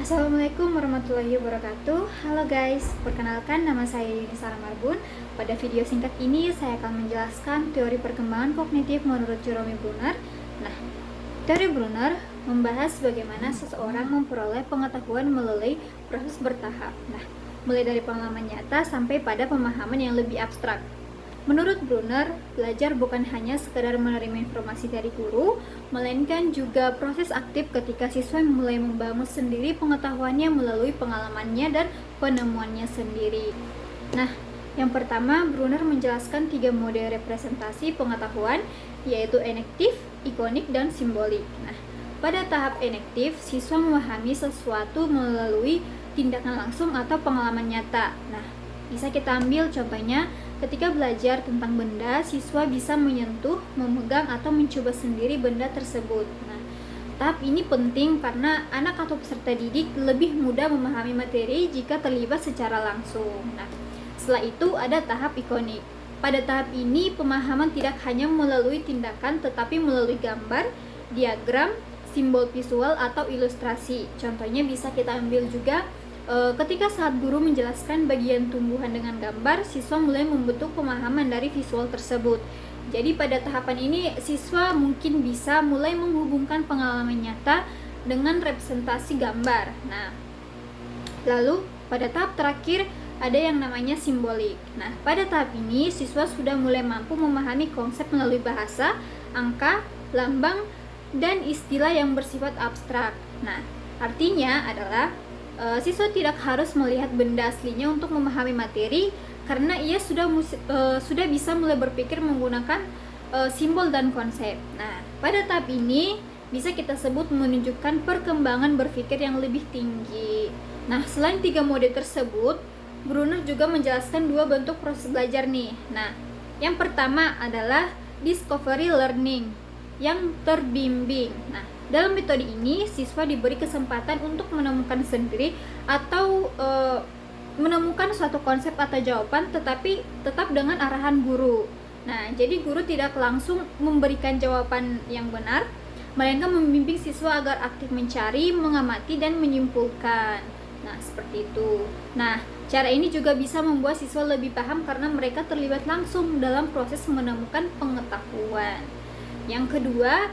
Assalamualaikum warahmatullahi wabarakatuh. Halo guys, perkenalkan nama saya Yuni Sarah Marbun. Pada video singkat ini saya akan menjelaskan teori perkembangan kognitif menurut Jerome Bruner. Nah, teori Bruner membahas bagaimana seseorang memperoleh pengetahuan melalui proses bertahap. Nah, mulai dari pengalaman nyata sampai pada pemahaman yang lebih abstrak. Menurut Bruner, belajar bukan hanya sekedar menerima informasi dari guru, melainkan juga proses aktif ketika siswa mulai membangun sendiri pengetahuannya melalui pengalamannya dan penemuannya sendiri. Nah, yang pertama, Bruner menjelaskan 3 mode representasi pengetahuan, yaitu enektif, ikonik, dan simbolik. Nah, pada tahap enektif, siswa memahami sesuatu melalui tindakan langsung atau pengalaman nyata. Nah, bisa kita ambil contohnya, ketika belajar tentang benda, siswa bisa menyentuh, memegang, atau mencoba sendiri benda tersebut. Nah, tahap ini penting karena anak atau peserta didik lebih mudah memahami materi jika terlibat secara langsung. Nah, setelah itu ada tahap ikonik. Pada tahap ini, pemahaman tidak hanya melalui tindakan, tetapi melalui gambar, diagram, simbol visual, atau ilustrasi. Contohnya bisa kita ambil juga ketika saat guru menjelaskan bagian tumbuhan dengan gambar, siswa mulai membentuk pemahaman dari visual tersebut. Jadi pada tahapan ini siswa mungkin bisa mulai menghubungkan pengalaman nyata dengan representasi gambar. Nah, lalu pada tahap terakhir ada yang namanya simbolik. Nah, pada tahap ini siswa sudah mulai mampu memahami konsep melalui bahasa, angka, lambang, dan istilah yang bersifat abstrak. Nah, artinya adalah siswa tidak harus melihat benda aslinya untuk memahami materi karena ia sudah bisa mulai berpikir menggunakan simbol dan konsep. Nah, pada tahap ini bisa kita sebut menunjukkan perkembangan berpikir yang lebih tinggi. Nah, selain 3 mode tersebut, Bruner juga menjelaskan 2 bentuk proses belajar nih. Nah, yang pertama adalah discovery learning yang terbimbing. Nah, dalam metode ini, siswa diberi kesempatan untuk menemukan sendiri atau menemukan suatu konsep atau jawaban, tetapi tetap dengan arahan guru. Nah, jadi guru tidak langsung memberikan jawaban yang benar, melainkan membimbing siswa agar aktif mencari, mengamati, dan menyimpulkan. Nah, seperti itu. Nah, cara ini juga bisa membuat siswa lebih paham karena mereka terlibat langsung dalam proses menemukan pengetahuan. Yang kedua,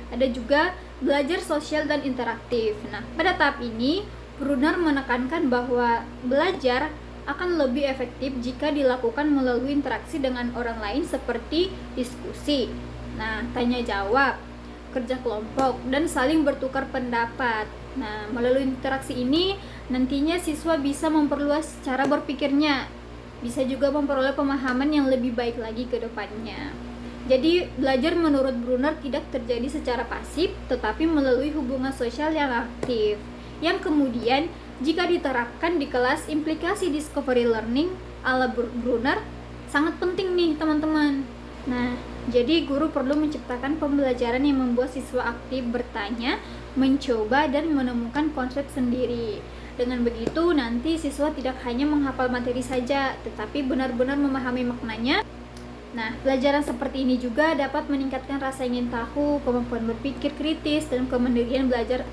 ada juga belajar sosial dan interaktif. Nah, pada tahap ini, Bruner menekankan bahwa belajar akan lebih efektif jika dilakukan melalui interaksi dengan orang lain seperti diskusi, nah, tanya jawab, kerja kelompok, dan saling bertukar pendapat. Nah, melalui interaksi ini, nantinya siswa bisa memperluas cara berpikirnya, bisa juga memperoleh pemahaman yang lebih baik lagi ke depannya. Jadi, belajar menurut Bruner tidak terjadi secara pasif, tetapi melalui hubungan sosial yang aktif. Yang kemudian, jika diterapkan di kelas, implikasi discovery learning ala Bruner sangat penting nih, teman-teman. Nah, jadi guru perlu menciptakan pembelajaran yang membuat siswa aktif bertanya, mencoba, dan menemukan konsep sendiri. Dengan begitu, nanti siswa tidak hanya menghafal materi saja, tetapi benar-benar memahami maknanya. Nah, pelajaran seperti ini juga dapat meningkatkan rasa ingin tahu, kemampuan berpikir kritis, dan kemandirian belajar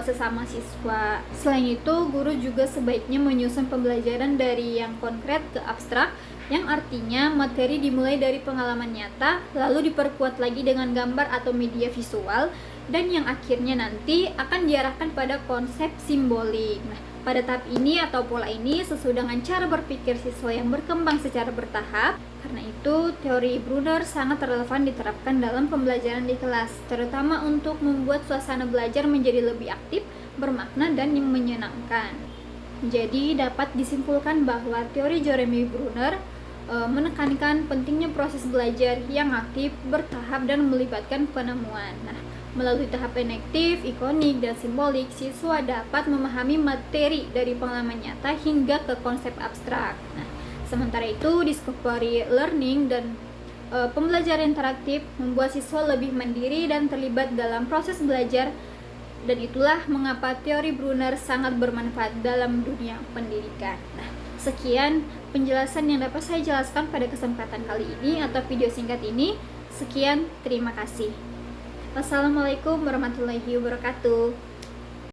sesama siswa. Selain itu, guru juga sebaiknya menyusun pembelajaran dari yang konkret ke abstrak, yang artinya materi dimulai dari pengalaman nyata, lalu diperkuat lagi dengan gambar atau media visual, dan yang akhirnya nanti akan diarahkan pada konsep simbolik. Nah, pada tahap ini atau pola ini sesuai dengan cara berpikir siswa yang berkembang secara bertahap. Karena itu, teori Bruner sangat relevan diterapkan dalam pembelajaran di kelas, terutama untuk membuat suasana belajar menjadi lebih aktif, bermakna, dan yang menyenangkan. Jadi, dapat disimpulkan bahwa teori Jerome Bruner menekankan pentingnya proses belajar yang aktif, bertahap, dan melibatkan penemuan. Nah, melalui tahap enektif, ikonik, dan simbolik, siswa dapat memahami materi dari pengalaman nyata hingga ke konsep abstrak. Nah, sementara itu, discovery learning dan pembelajaran interaktif membuat siswa lebih mandiri dan terlibat dalam proses belajar, dan itulah mengapa teori Bruner sangat bermanfaat dalam dunia pendidikan. Nah, sekian penjelasan yang dapat saya jelaskan pada kesempatan kali ini atau video singkat ini. Sekian, terima kasih. Wassalamualaikum warahmatullahi wabarakatuh.